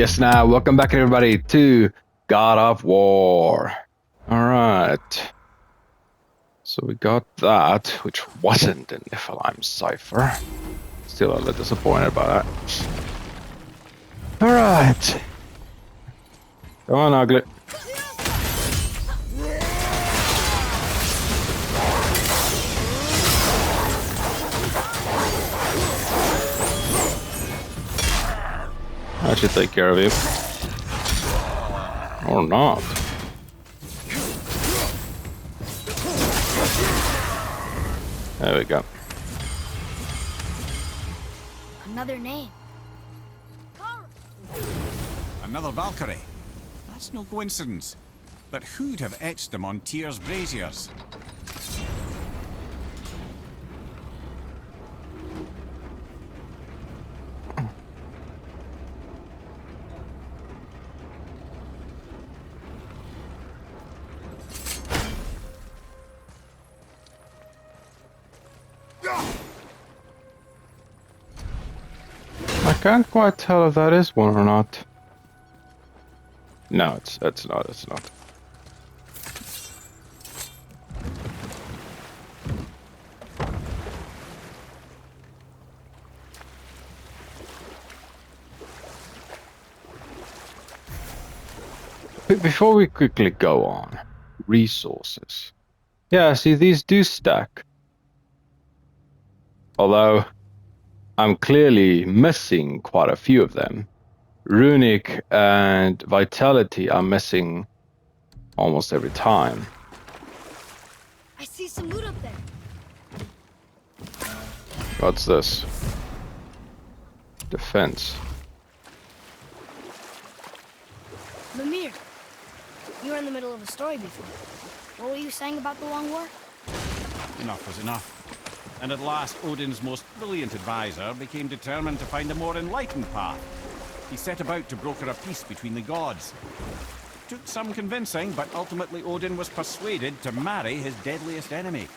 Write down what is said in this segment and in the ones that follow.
Yes, now, welcome back everybody to God of War. Alright. So we got that, which wasn't an Niflheim cipher. Still a little disappointed about that. Alright. Come on, Ugly. I should take care of you. Or not. There we go. Another name. Another Valkyrie. That's no coincidence. But who'd have etched them on Tyr's braziers? I can't quite tell if that is one or not. No, it's not. Before we quickly go on, resources. Yeah, see, these do stack. Although I'm clearly missing quite a few of them. Runic and Vitality are missing almost every time. I see some loot up there. What's this? Defense. Lemire, you were in the middle of a story before. What were you saying about the Long War? Enough was enough. And at last, Odin's most brilliant advisor became determined to find a more enlightened path. He set about to broker a peace between the gods. Took some convincing, but ultimately Odin was persuaded to marry his deadliest enemy,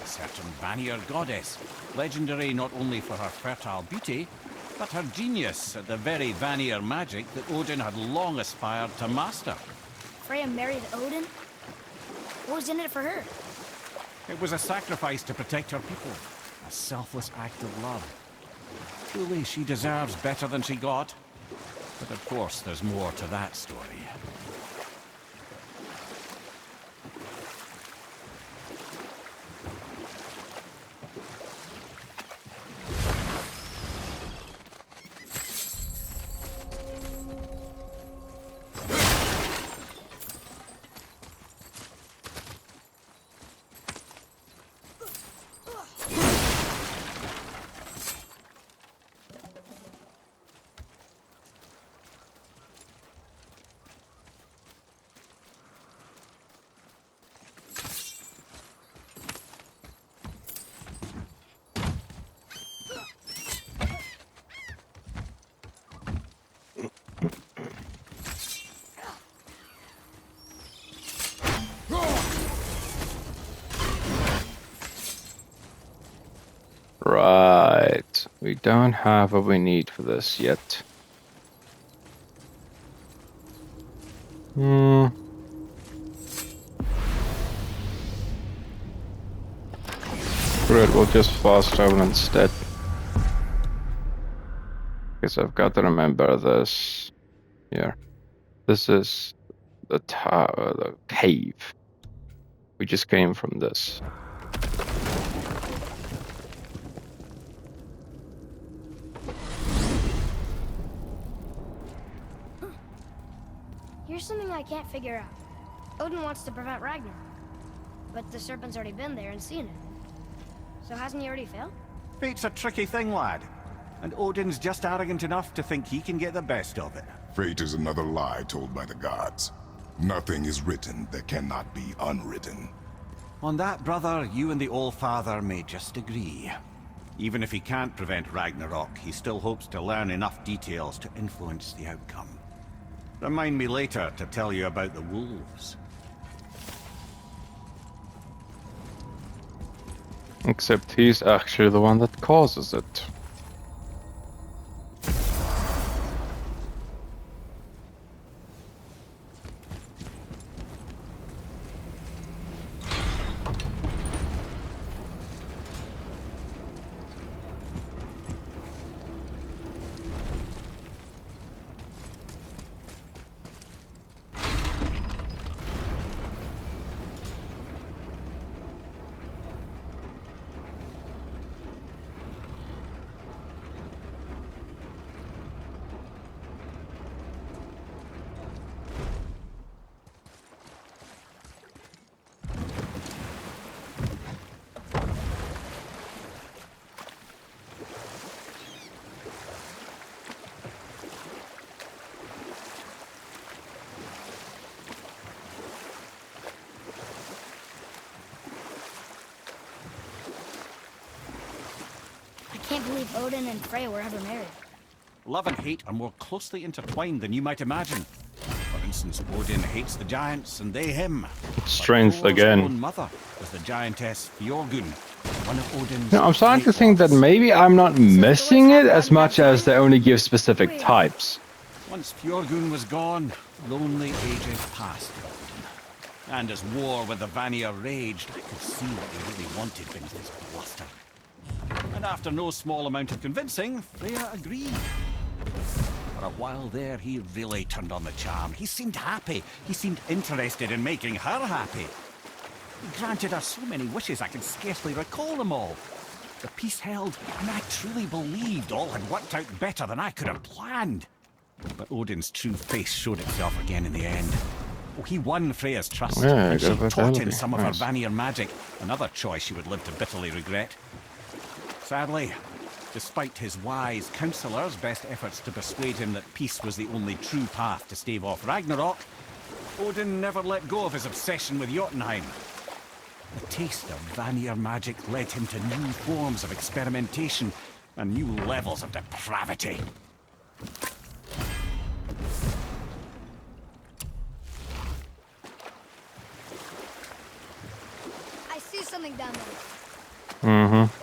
a certain Vanir goddess, legendary not only for her fertile beauty, but her genius at the very Vanir magic that Odin had long aspired to master. Freya married Odin? What was in it for her? It was a sacrifice to protect her people, a selfless act of love. Truly, she deserves better than she got. But of course, there's more to that story. Right. We don't have what we need for this yet. Good, we'll just fast travel instead. Guess I've got to remember this here. This is the tower, the cave. We just came from this. Here's something I can't figure out. Odin wants to prevent Ragnarok, but the serpent's already been there and seen it. So hasn't he already failed? Fate's a tricky thing, lad. And Odin's just arrogant enough to think he can get the best of it. Fate is another lie told by the gods. Nothing is written that cannot be unwritten. On that, brother, you and the All-Father may just agree. Even if he can't prevent Ragnarok, he still hopes to learn enough details to influence the outcome. Remind me later to tell you about the wolves. Except he's actually the one that causes it. can't believe Odin and Freya were ever married. Love and hate are more closely intertwined than you might imagine. For instance, Odin hates the giants and they him. Strength Thor's again. own mother was the giantess Fjorgun, one of Odin's No, I'm starting to great think that loves. maybe I'm not missing it as much as they only give specific types. Once Fjorgun was gone, lonely ages passed for Odin. And as war with the Vanir raged, I could see what he really wanted beneath his bluster. And after no small amount of convincing, Freya agreed. For a while there, he really turned on the charm. He seemed happy. He seemed interested in making her happy. He granted her so many wishes I could scarcely recall them all. The peace held, and I truly believed all had worked out better than I could have planned. But Odin's true face showed itself again in the end. Oh, he won Freya's trust, Yeah, and she good taught him vitality. some of her Nice. Vanir magic, another choice she would live to bitterly regret. Sadly, despite his wise counselors' best efforts to persuade him that peace was the only true path to stave off Ragnarok, Odin never let go of his obsession with Jotunheim. The taste of Vanir magic led him to new forms of experimentation and new levels of depravity. I see something down there. Mm-hmm.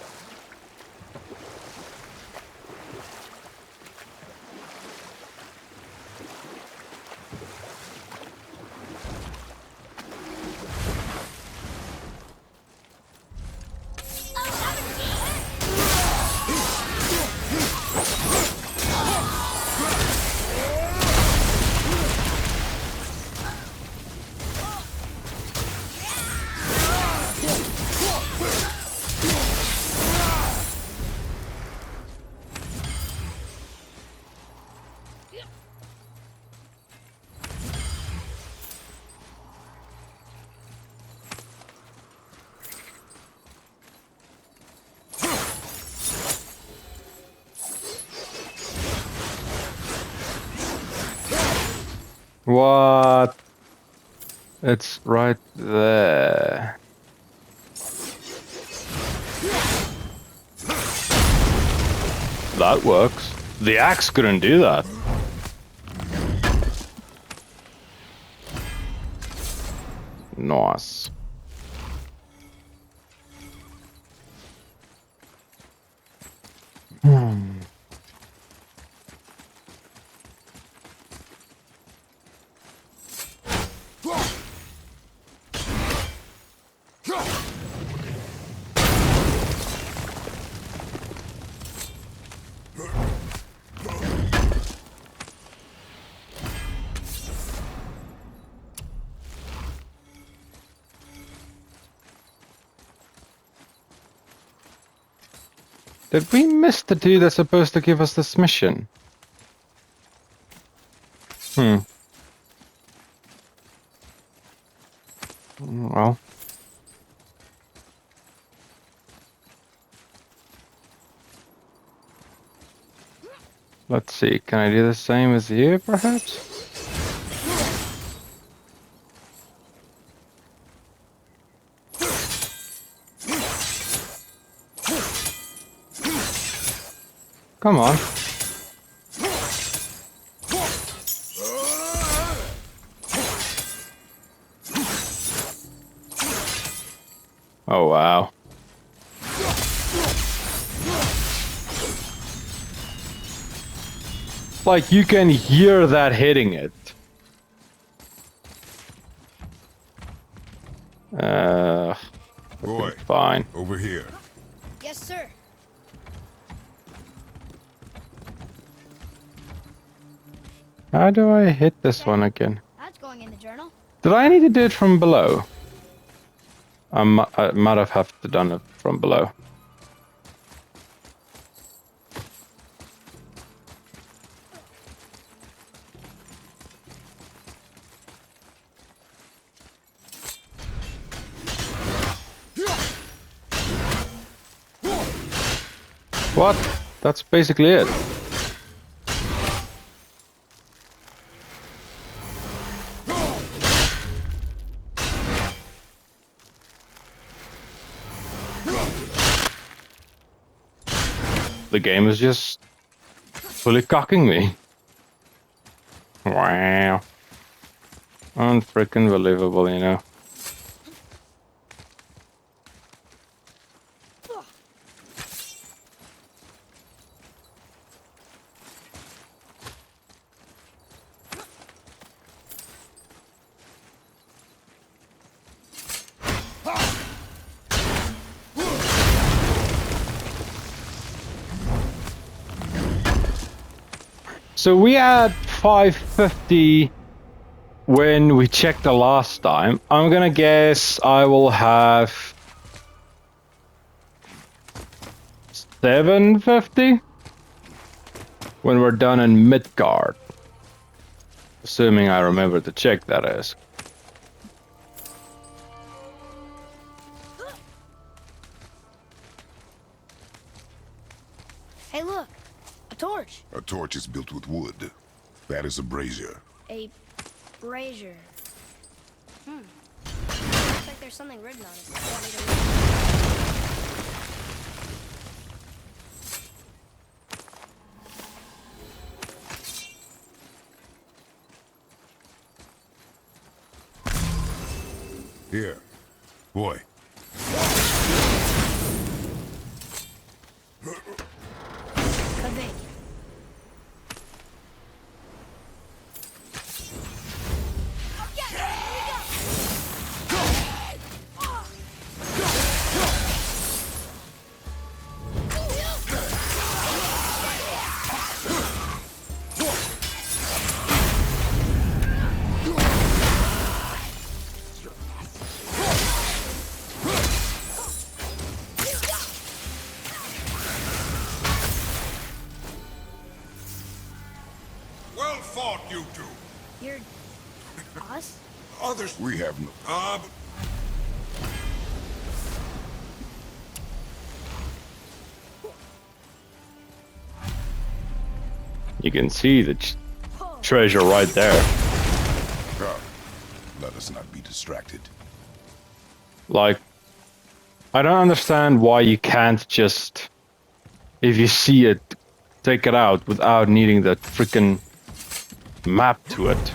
What? It's right there. That works. The axe couldn't do that. Nice. Did we miss the dude that's supposed to give us this mission? Well. Let's see, can I do the same as you, perhaps? Come on. Oh, wow. Like, you can hear that hitting it. Boy, Fine. over here. Yes, sir. How do I hit this one again? That's going in the journal. Did I need to do it from below? I might have to done it from below. What? That's basically it. The game is just fully cocking me. Wow. Unfreaking believable, you know. So we had 550 when we checked the last time. I'm gonna guess I will have 750 when we're done in Midgard. Assuming I remember to check, that is. Hey, look! A torch! A torch is built with wood. That is a brazier. A brazier. Looks like there's something written on it. Want me to read? Here. Boy. Could be. Well fought, you two. You're... us? Others... We have no... You can see the treasure right there. Come. Let us not be distracted. Like, I don't understand why you can't just, if you see it, take it out without needing the freaking map to it.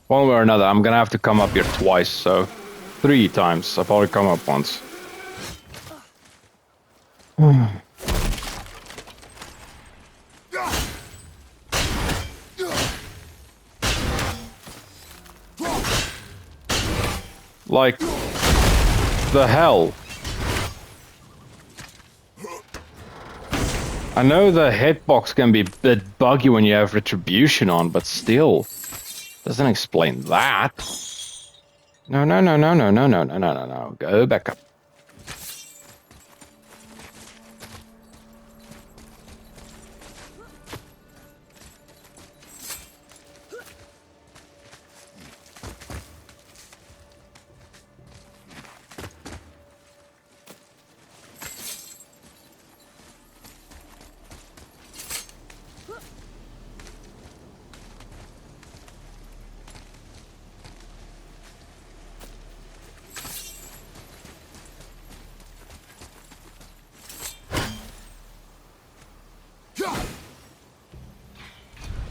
One way or another, I'm gonna have to come up here twice, so 3 times. I've already come up once. Like, the hell? I know the hitbox can be a bit buggy when you have retribution on, but still, doesn't explain that. No, no, no, no, no, no, no, no, no, no, no. Go back up.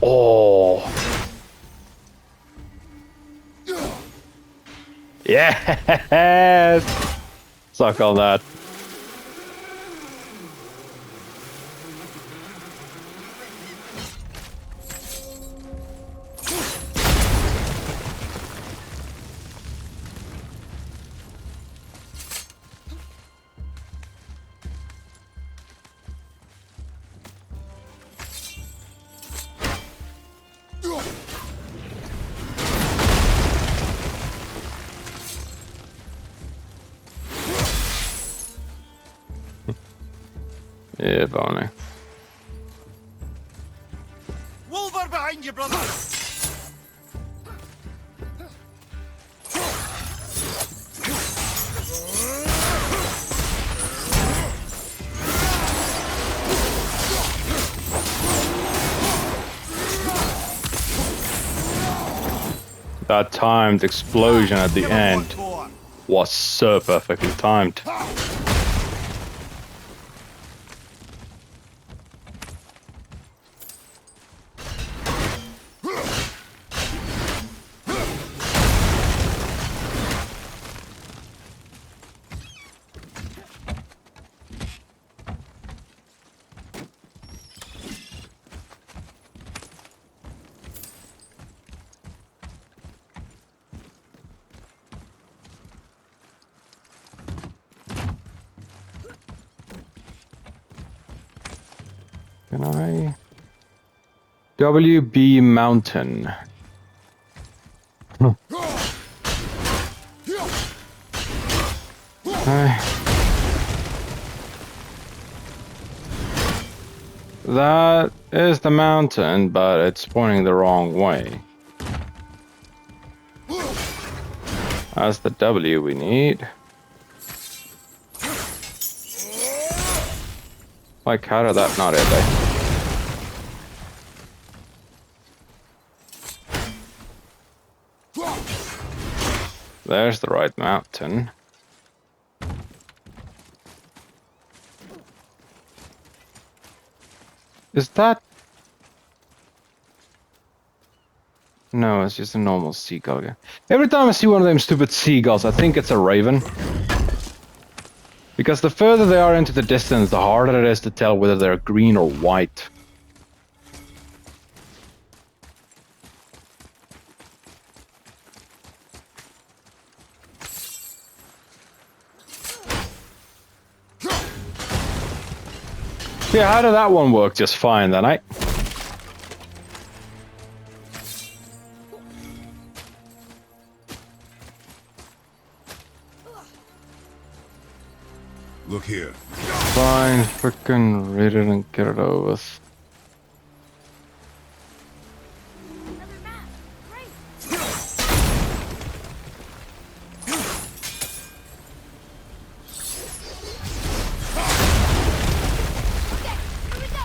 Oh. Yes! Suck on that. If only. Wolver behind you, brother! That timed explosion at the Give 'em end what more. was so perfectly timed. Can I? WB Mountain. Okay. That is the mountain, but it's pointing the wrong way. That's the W we need. Like, how did that not hit it? There's the right mountain. Is that... No, it's just a normal seagull again. Every time I see one of them stupid seagulls, I think it's a raven. Because the further they are into the distance, the harder it is to tell whether they're green or white. Yeah, how did that one work just fine then, eh? Look here. Fine, frickin' read it and get it over with. Another map. Great. Okay, here we go.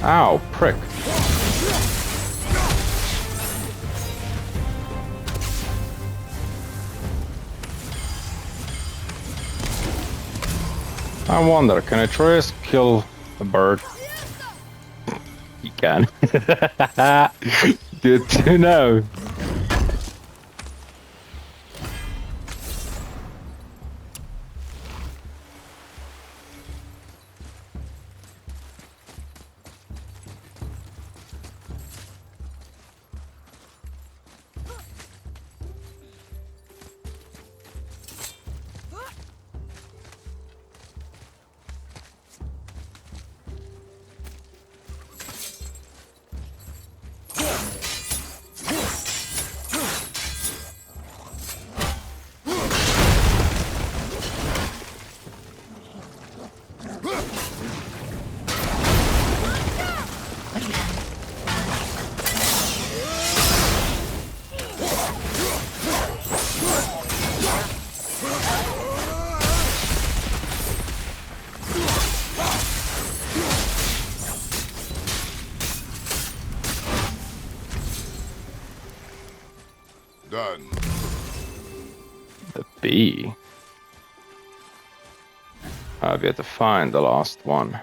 Ow, prick. I wonder, can Atreus kill a bird? He can. Good to know. Done. The bee. I've yet to find the last one.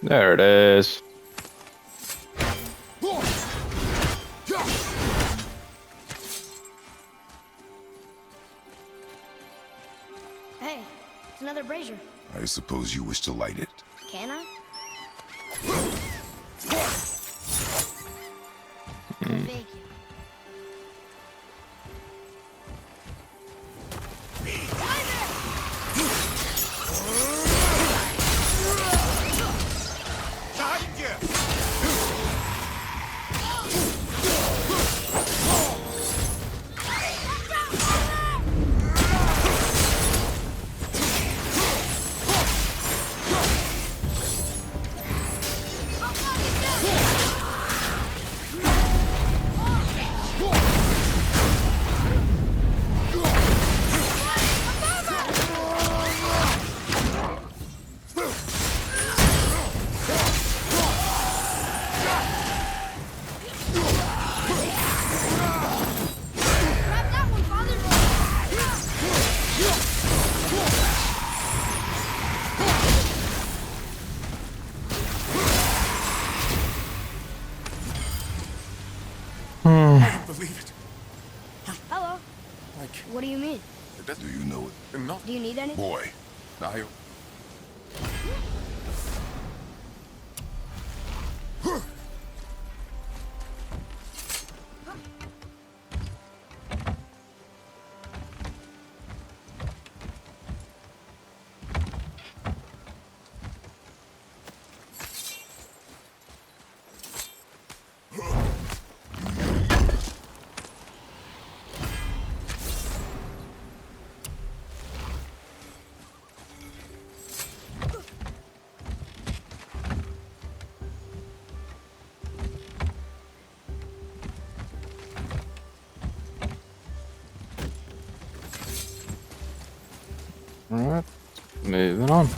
There it is. Hey, it's another brazier. I suppose you wish to light it. Can I? Thank you. Behind you! Need any? Boy, I... Alright, moving on.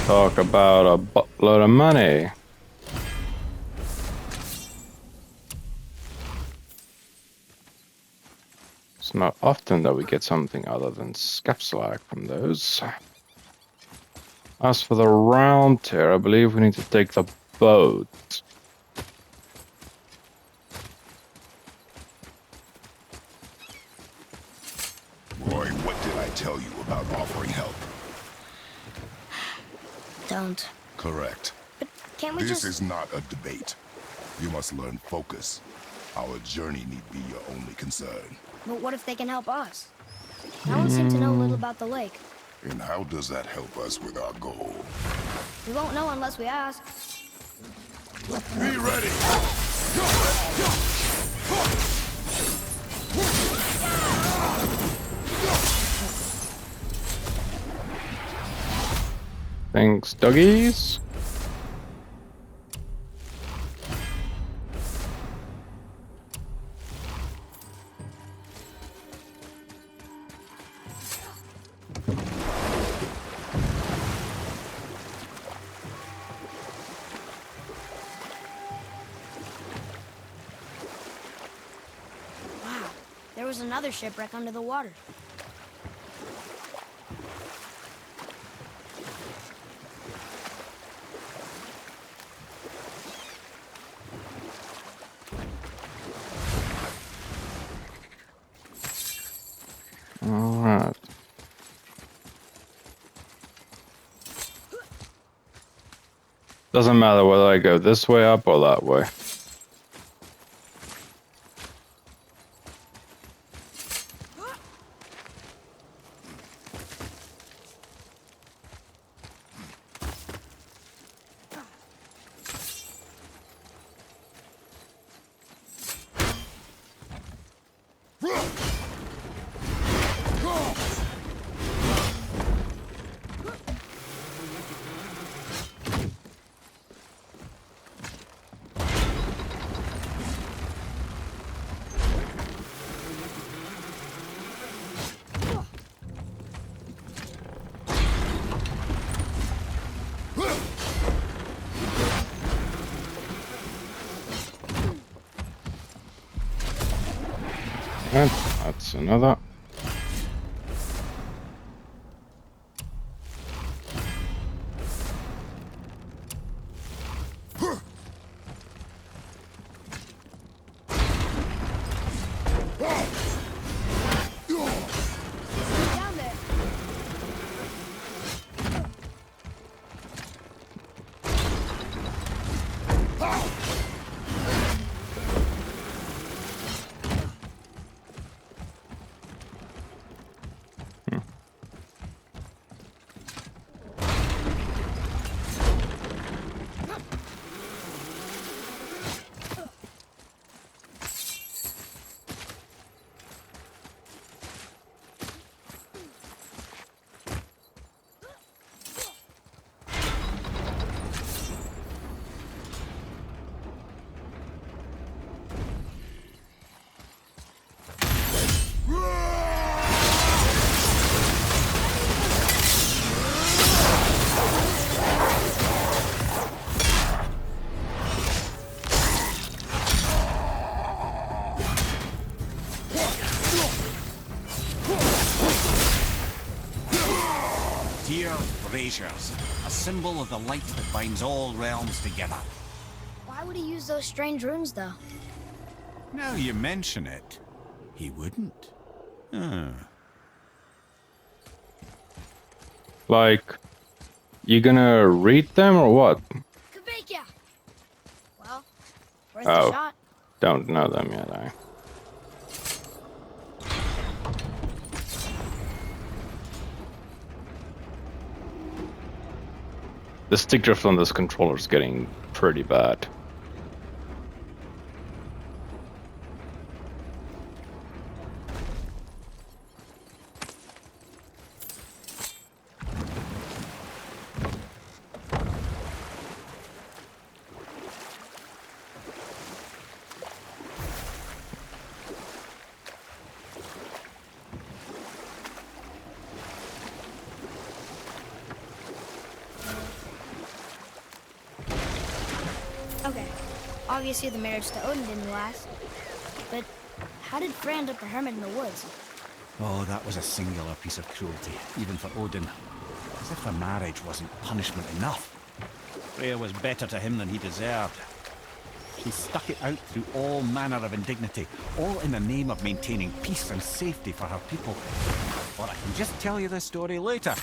Talk about a buttload of money. It's not often that we get something other than scapslag from those. As for the round here, I believe we need to take the boat. Roy, what did I tell you about offering help? Don't. Correct. But can't we This just... is not a debate. You must learn focus. Our journey need be your only concern. But what if they can help us? No one seemed to know little about the lake. And how does that help us with our goal? We won't know unless we ask. Be ready! Thanks, doggies. Wow, there was another shipwreck under the water. Alright. Doesn't matter whether I go this way up or that way. And that's another. Down there. braziers, a symbol of the light that binds all realms together. Why would he use those strange runes, though? Now you mention it, he wouldn't. Huh. Like, you gonna read them or what? Kabekia! Well, worth Oh. a shot. Don't know them yet, I. The stick drift on this controller is getting pretty bad. Okay, obviously the marriage to Odin didn't last. But how did Frey end up a hermit in the woods? Oh, that was a singular piece of cruelty, even for Odin. As if a marriage wasn't punishment enough. Freya was better to him than he deserved. She stuck it out through all manner of indignity, all in the name of maintaining peace and safety for her people. Or I can just tell you the story later.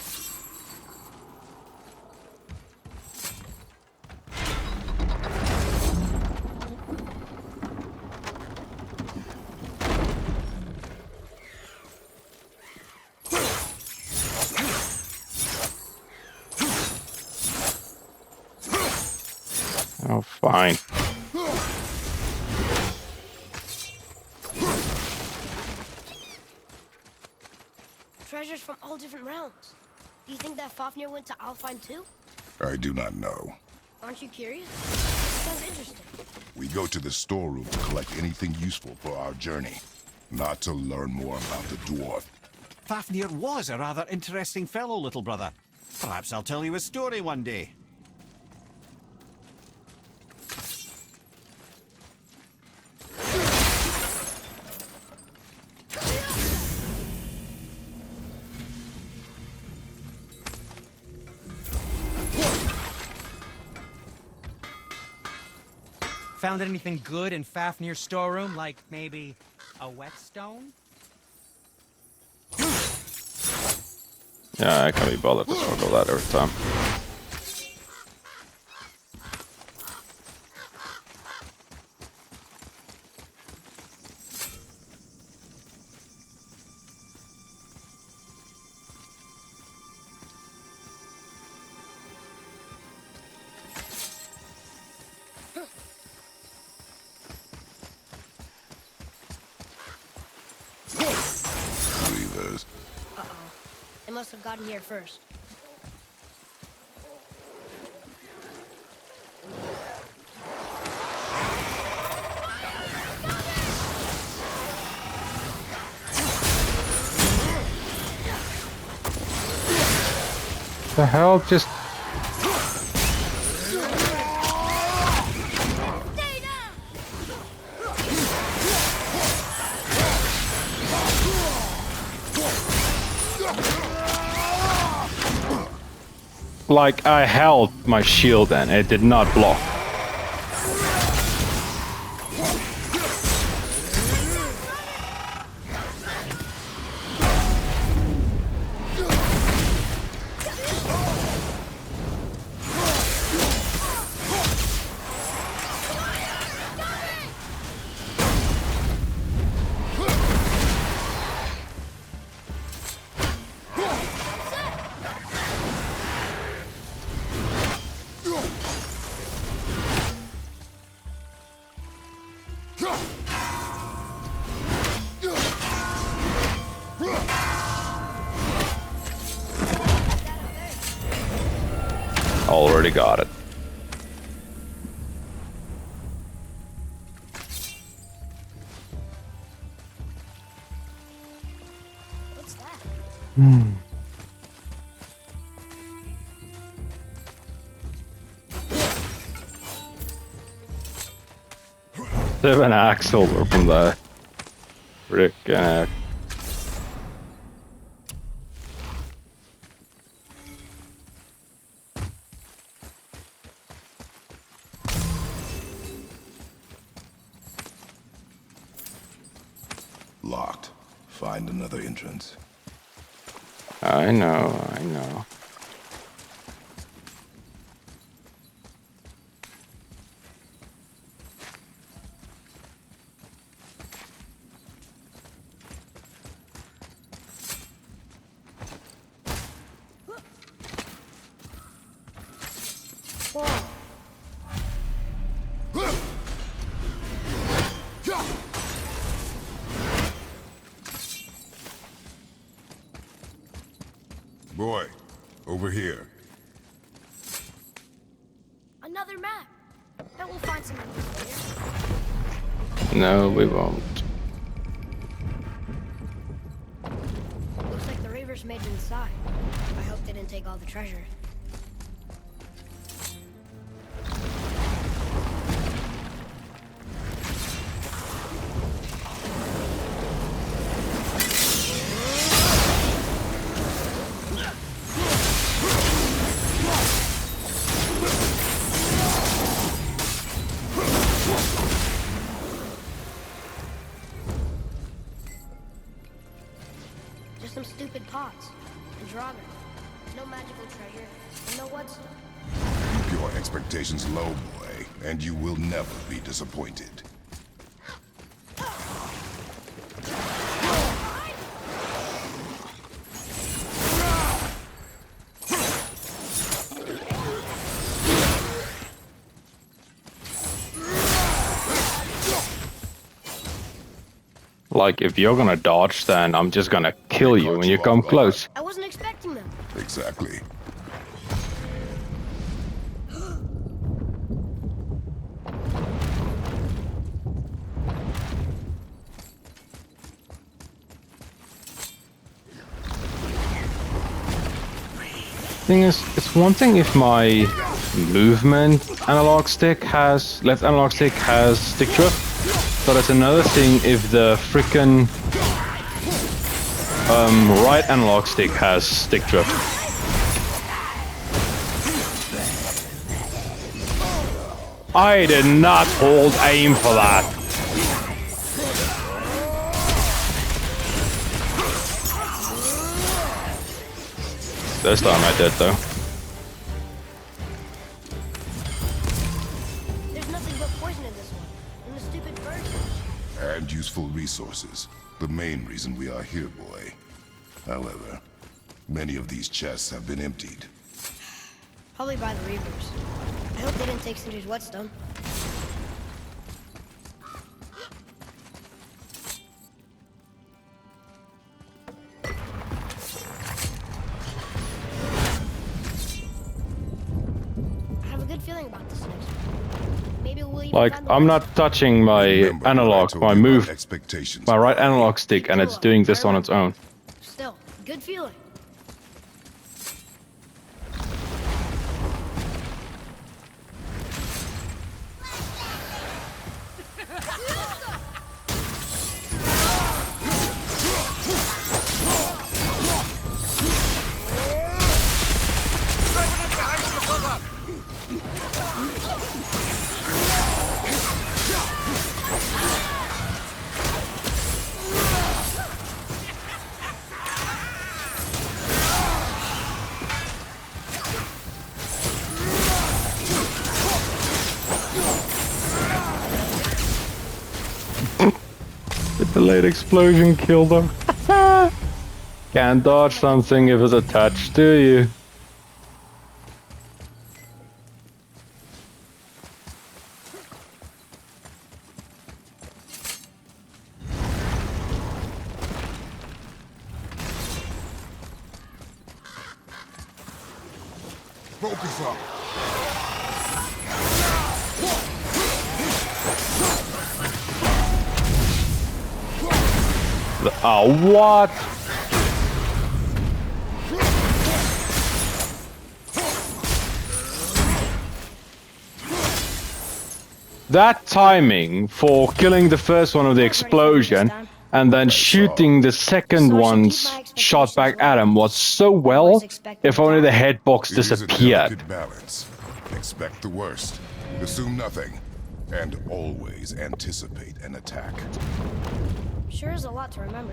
Oh, fine. Treasures from all different realms. Do you think that Fafnir went to Alfheim too? I do not know. Aren't you curious? Sounds interesting. We go to the storeroom to collect anything useful for our journey, not to learn more about the dwarf. Fafnir was a rather interesting fellow, little brother. Perhaps I'll tell you a story one day. Found anything good in Fafnir's storeroom, like maybe a whetstone? Yeah, I can't be bothered to struggle that every time. Reavers. Uh-oh. They must have gotten here first. The hell? Just like I held my shield and it did not block. Already got it. What's that? Seven axle from the Rick. Locked. Find another entrance. I know, I know. Whoa. Boy, over here. Another map. Bet we'll find some of these later. No, we won't. Looks like the Reavers made it inside. I hope they didn't take all the treasure. Just some stupid pots and Draugr. No magical treasure and no whatstone. Keep your expectations low, boy, and you will never be disappointed. Like, if you're gonna dodge, then I'm just gonna kill you when you come close. I wasn't expecting them. Exactly. Thing is, it's one thing if my movement analog stick has left analog stick has stick drift, but it's another thing if the frickin' right analog stick has stick drift. I did not hold aim for that. This time I did though. There's nothing but poison in this one. And the stupid bird. And useful resources. The main reason we are here, boy. However, many of these chests have been emptied. Probably by the Reavers. I hope they didn't take Cinder's whetstone. I have a good feeling about this next one. Maybe we'll even Like, find the I'm whetstone. not touching my Remember what I analog, told my you about move, expectations, my right boy. analog stick, and it's doing this on its own. Still, good feeling. The delayed explosion killed them. Can't dodge something if it's attached to you. Focus up. Oh, what? That timing for killing the first one of the explosion and then shooting the second one's shot back at him was so well, if only the headbox It is a disappeared. delicate balance. Expect the worst. Assume nothing. And always anticipate an attack. Sure is a lot to remember.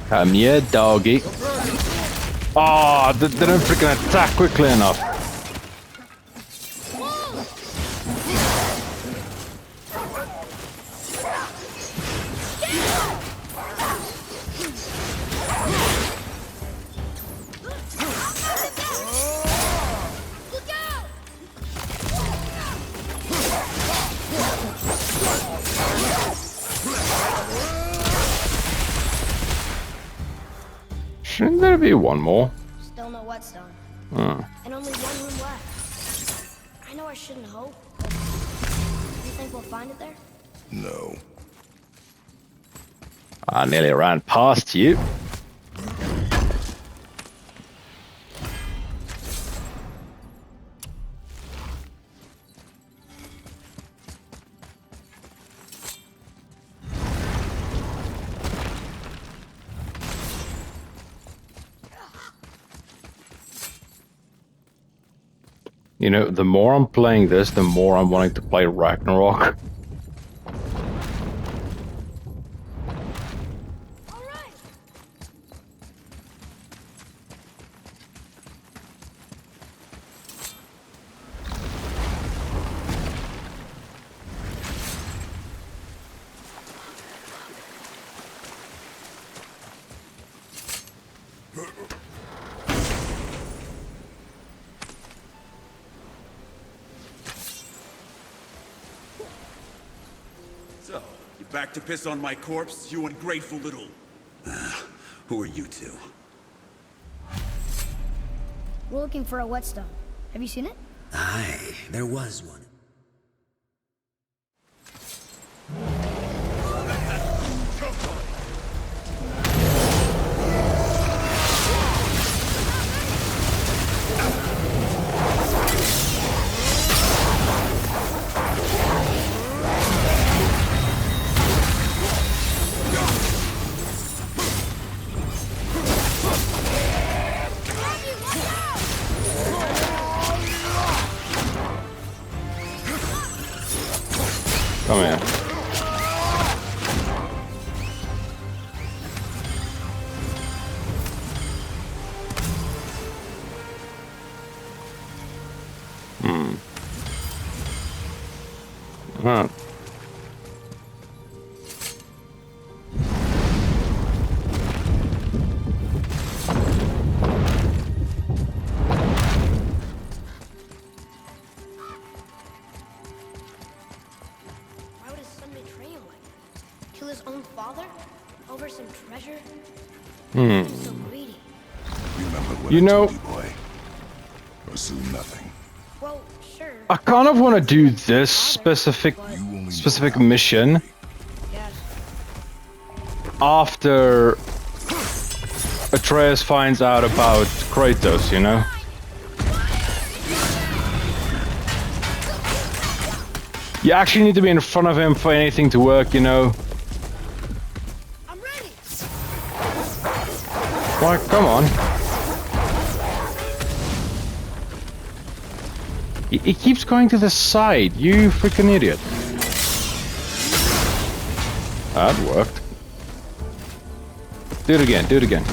Come here, doggy. Oh, they didn't freaking attack quickly enough. Shouldn't there be one more? Still no whetstone. Hmm. And only one room left. I know I shouldn't hope, but you think we'll find it there? No. I nearly ran past you. You know, the more I'm playing this, the more I'm wanting to play Ragnarok. All right. So, you back to piss on my corpse, you ungrateful little... who are you two? We're looking for a whetstone. Have you seen it? Aye, there was one. Come here. Huh. Why would his son betray him like that? Kill his own father? Over some treasure? He's so greedy. Remember what You I know- told you, boy. Pursue nothing. Well, sure. I kind of want to do this specific You only know specific how. mission Yes. after Atreus finds out about Kratos, you know? You actually need to be in front of him for anything to work, you know? I'm ready! Like, come on. He keeps going to the side, you freaking idiot. That worked. Do it again, do it again.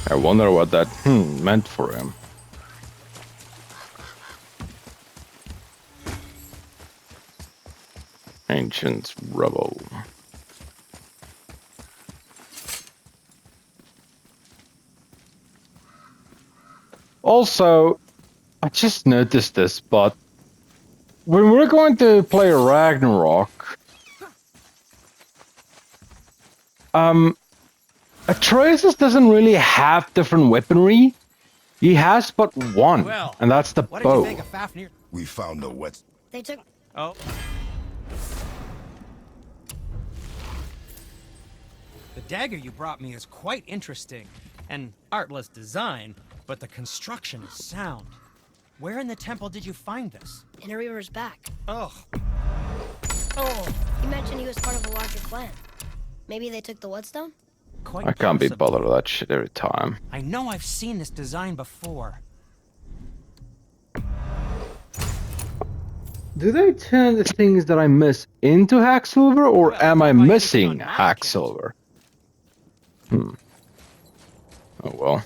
I wonder what that meant for him. Ancient rubble. Also, I just noticed this, but when we're going to play Ragnarok, Atreus doesn't really have different weaponry. He has but one, Well, and that's the what did you bow. think of Fafnir? We found no wet... They took... Oh. The dagger you brought me is quite interesting. An artless design, but the construction is sound. Where in the temple did you find this? in a river's back. Ugh. Oh, you mentioned he was part of a larger clan. Maybe they took the whetstone? Quite I can't be possible. bothered with that shit every time. I know I've seen this design before. Do they turn the things that I miss into Hacksilver, or Well, am I don't buy anything missing on my account. Hacksilver? Oh well.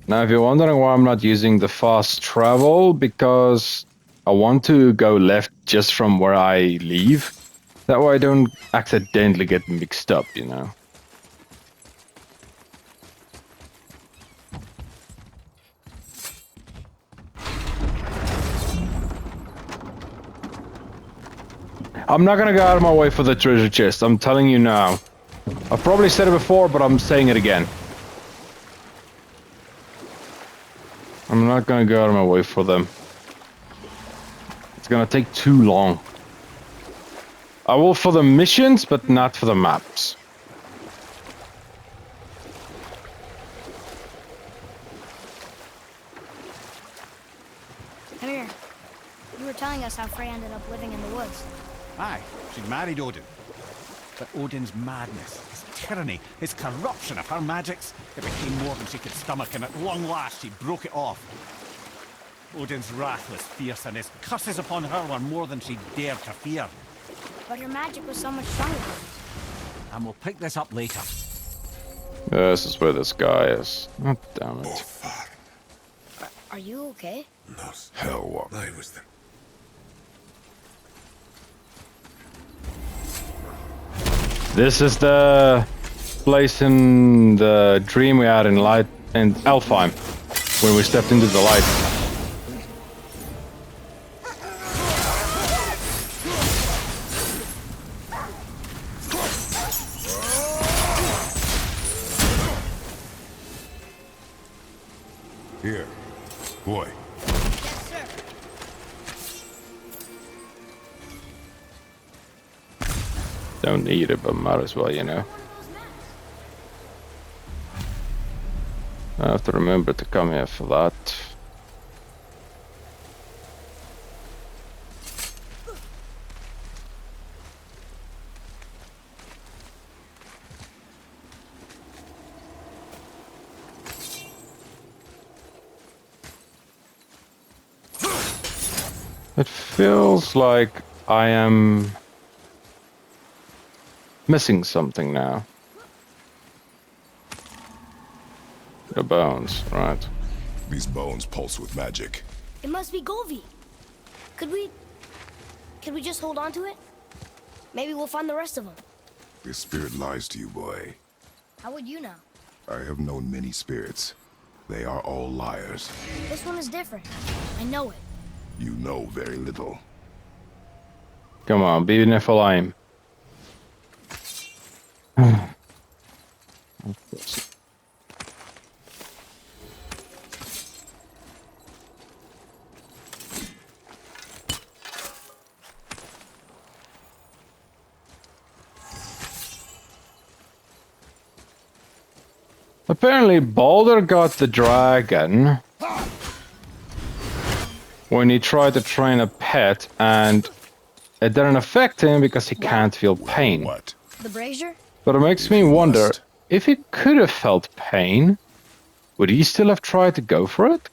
Now, if you're wondering why I'm not using the fast travel, because I want to go left just from where I leave. That way I don't accidentally get mixed up, you know. I'm not gonna go out of my way for the treasure chest, I'm telling you now. I've probably said it before, but I'm saying it again. I'm not gonna go out of my way for them. It's gonna take too long. I will for the missions, but not for the maps. Come here. You were telling us how Frey ended up living in the woods. Aye, she'd married Odin. But Odin's madness, his tyranny, his corruption of her magics, it became more than she could stomach, and at long last she broke it off. Odin's wrath was fierce, and his curses upon her were more than she dared to fear. But her magic was so much stronger. And we'll pick this up later. This is where this guy is. Oh, damn it. Are you okay? Hell, what? This is the place in the dream we had in Light and Alfheim, when we stepped into the light. Here. Boy. Yes, sir. Don't need it, but might as well, you know. I have to remember to come here for that. It feels like I am missing something now. The bones, right. These bones pulse with magic. It must be Golvi. Could we just hold on to it? Maybe we'll find the rest of them. This spirit lies to you, boy. How would you know? I have known many spirits. They are all liars. This one is different. I know it. You know very little. Come on, be Nephilim. Apparently Baldur got the dragon when he tried to train a pet, and it didn't affect him because he can't feel pain. What? The brazier? But it makes me wonder, if he could have felt pain, would he still have tried to go for it?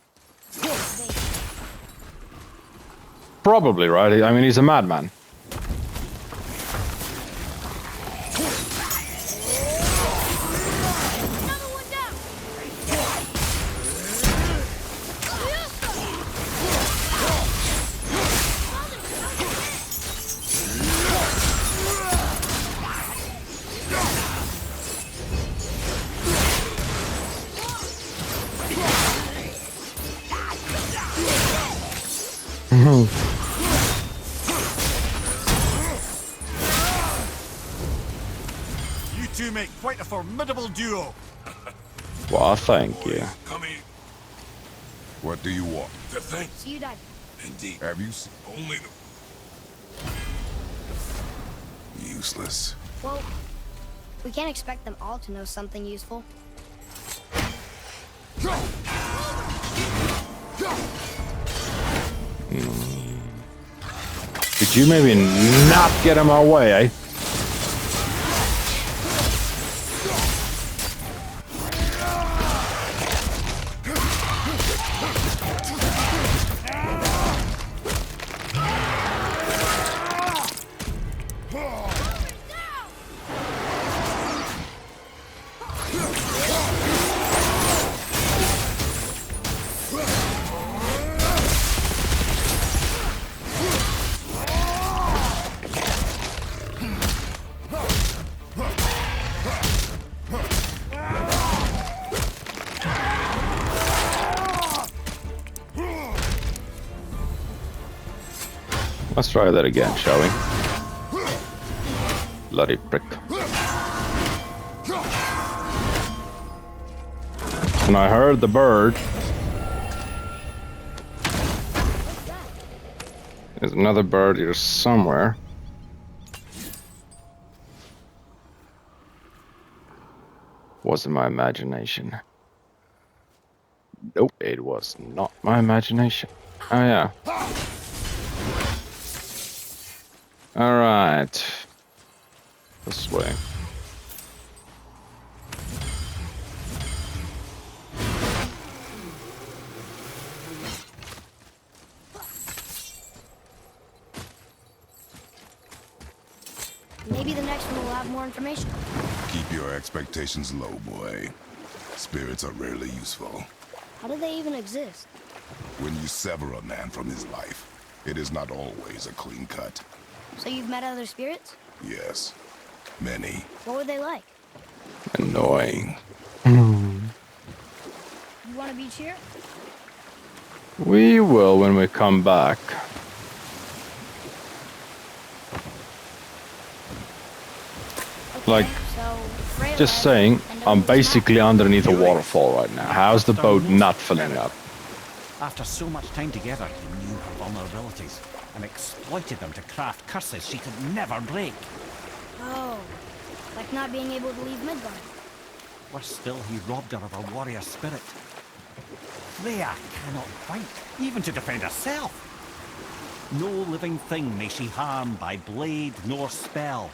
Probably, right? I mean, he's a madman. Another one down. You two make quite a formidable duo. Well, thank you. Come in. What do you want? The thing. See you, Dad. Indeed. Have you seen? Only the... Useless. Well, we can't expect them all to know something useful. Could you maybe not get in my way, eh? Let's try that again, shall we? Bloody prick. And I heard the bird. There's another bird here somewhere. Was it my imagination? Nope, it was not my imagination. Oh yeah. Alright. This way. Maybe the next one will have more information. Keep your expectations low, boy. Spirits are rarely useful. How do they even exist? When you sever a man from his life, it is not always a clean cut. So you've met other spirits? Yes, many. What were they like? Annoying. You want a beach here? We will when we come back. Okay, Like, so Freya just left, saying, and I'm Odin's back. basically underneath a waterfall right now. How's the boat not filling up? After so much time together, he knew her vulnerabilities and exploited them to craft curses she could never break. Oh, like not being able to leave Midgard. Worse still, he robbed her of her warrior spirit. Freya cannot fight, even to defend herself. No living thing may she harm by blade nor spell.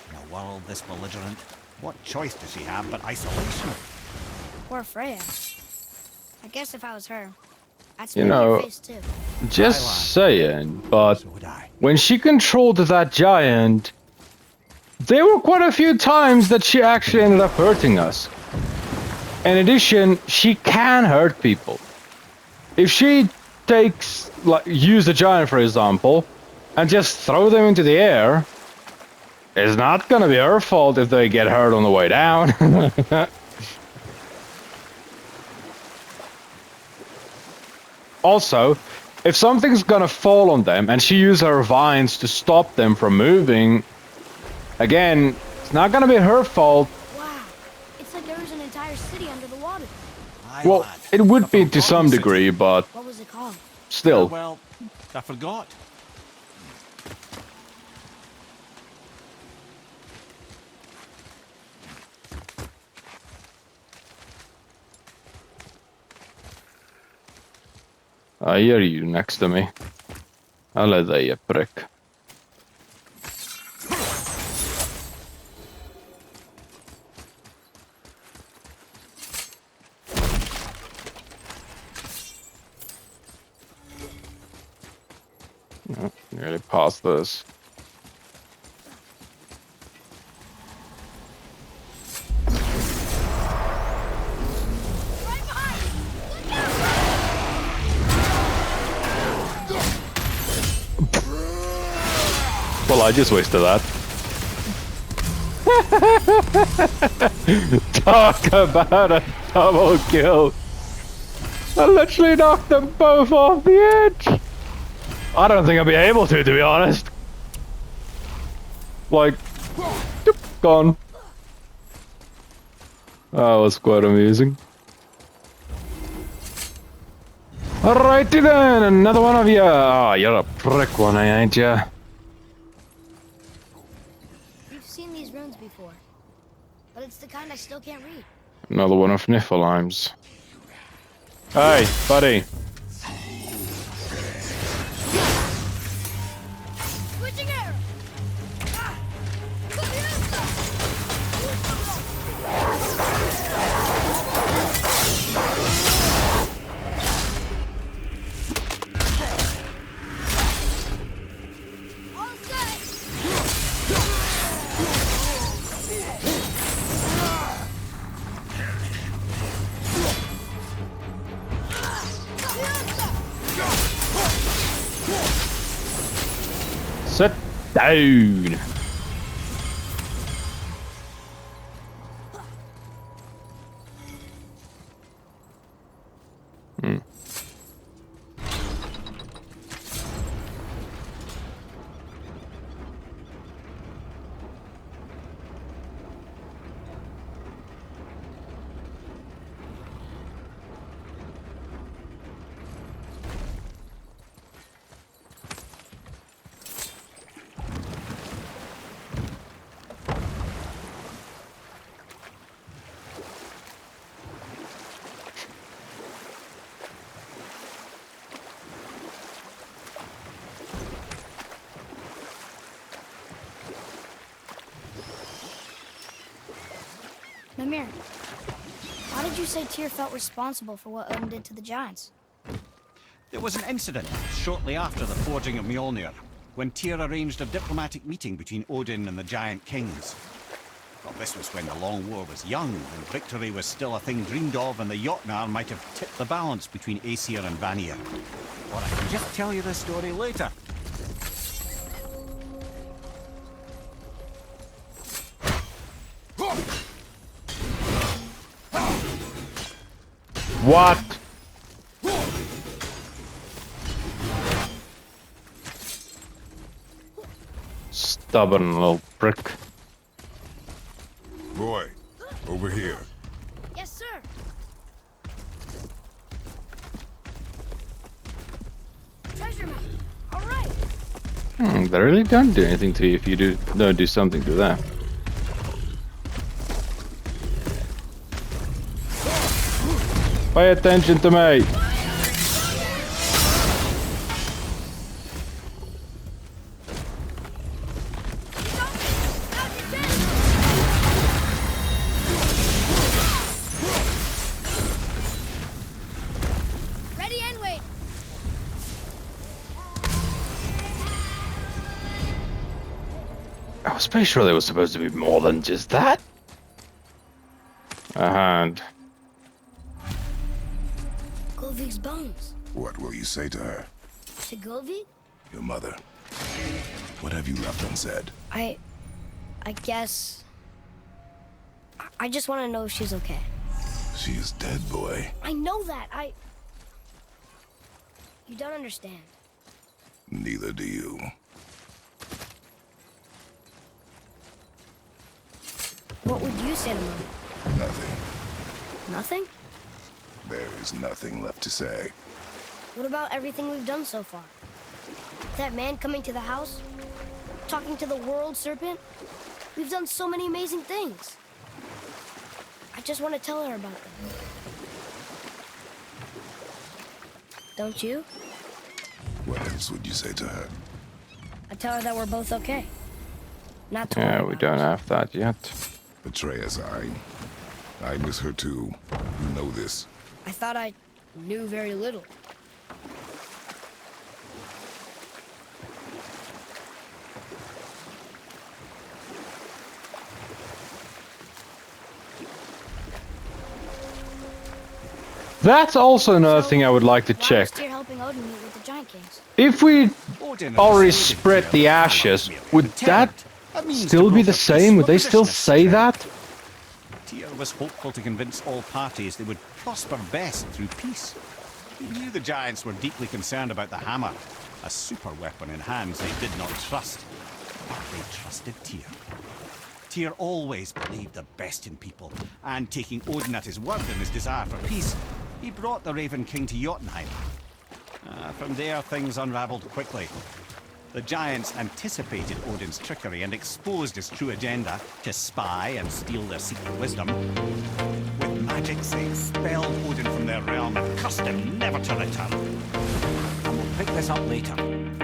In a world this belligerent, what choice does she have but isolation? Poor Freya. I guess if I was her, I'd You spit in know, your face too. just saying, but So would I. when she controlled that giant, there were quite a few times that she actually ended up hurting us. In addition, she can hurt people. If she takes, like, use a giant for example, and just throw them into the air, it's not gonna be her fault if they get hurt on the way down. Also, if something's gonna fall on them and she uses her vines to stop them from moving, again, it's not gonna be her fault. Wow, it's like there was an entire city under the water. Aye, Well, lad. it would A be to some forgotten city. degree, but What was it called? still. Well, I forgot. I hear you next to me. Hello there, you prick. Oh, nearly past this. Well, I just wasted that. Talk about a double kill. I literally knocked them both off the edge. I don't think I'll be able to be honest. Like, doop, gone. Oh, that's quite amusing. Alrighty then, another one of you. Oh, you're a prick one, ain't ya? We've seen these runes before, but it's the kind I still can't read. Another one of Niflheim's. Hey, buddy. Switching arrow! All set! Sit down. Mimir, how did you say Tyr felt responsible for what Odin did to the giants? There was an incident shortly after the forging of Mjolnir, when Tyr arranged a diplomatic meeting between Odin and the giant kings. Well, this was when the Long War was young, and victory was still a thing dreamed of, and the Jotnar might have tipped the balance between Aesir and Vanir. Or I can just tell you the story later. What? Stubborn little prick. Boy, over here. Yes, sir. Treasure map. All right. They really don't do anything to you if you don't do something to them. Pay attention to me. Ready and wait. I was pretty sure there was supposed to be more than just that. A hand. Golvik's bones. What will you say to her? To Golvik? Your mother. What have you left unsaid? I guess... I just want to know if she's okay. She is dead, boy. I know that. You don't understand. Neither do you. What would you say to Mom? Nothing. Nothing? There is nothing left to say. What about everything we've done so far? That man coming to the house? Talking to the world serpent? We've done so many amazing things. I just want to tell her about them. Don't you? What else would you say to her? I tell her that we're both okay. Not to worry Yeah, we about don't it. have that yet. Atreus, I miss her too. You know this. I thought I knew very little. That's also another thing I would like to Why check. was Tyr helping Odin meet with the giant kings? If we Odin already persuaded spread Tyr the that ashes, Hammer's would mere that contempt, a means to still be broker the same? Would they peace still with say that? Tyr was hopeful to convince all parties they would prosper best through peace. He knew the giants were deeply concerned about the hammer, a super weapon in hands they did not trust. But they trusted Tyr. Tyr always believed the best in people, and taking Odin at his word in his desire for peace, he brought the Raven King to Jotunheim. From there, things unraveled quickly. The giants anticipated Odin's trickery and exposed his true agenda to spy and steal their secret wisdom. With magic, they expelled Odin from their realm and cursed him never to return. And we'll pick this up later.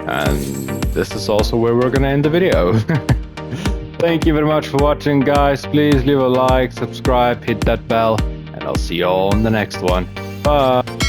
And this is also where we're gonna end the video. Thank you very much for watching, guys. Please leave a like, subscribe, hit that bell, and I'll see you all in the next one. Bye!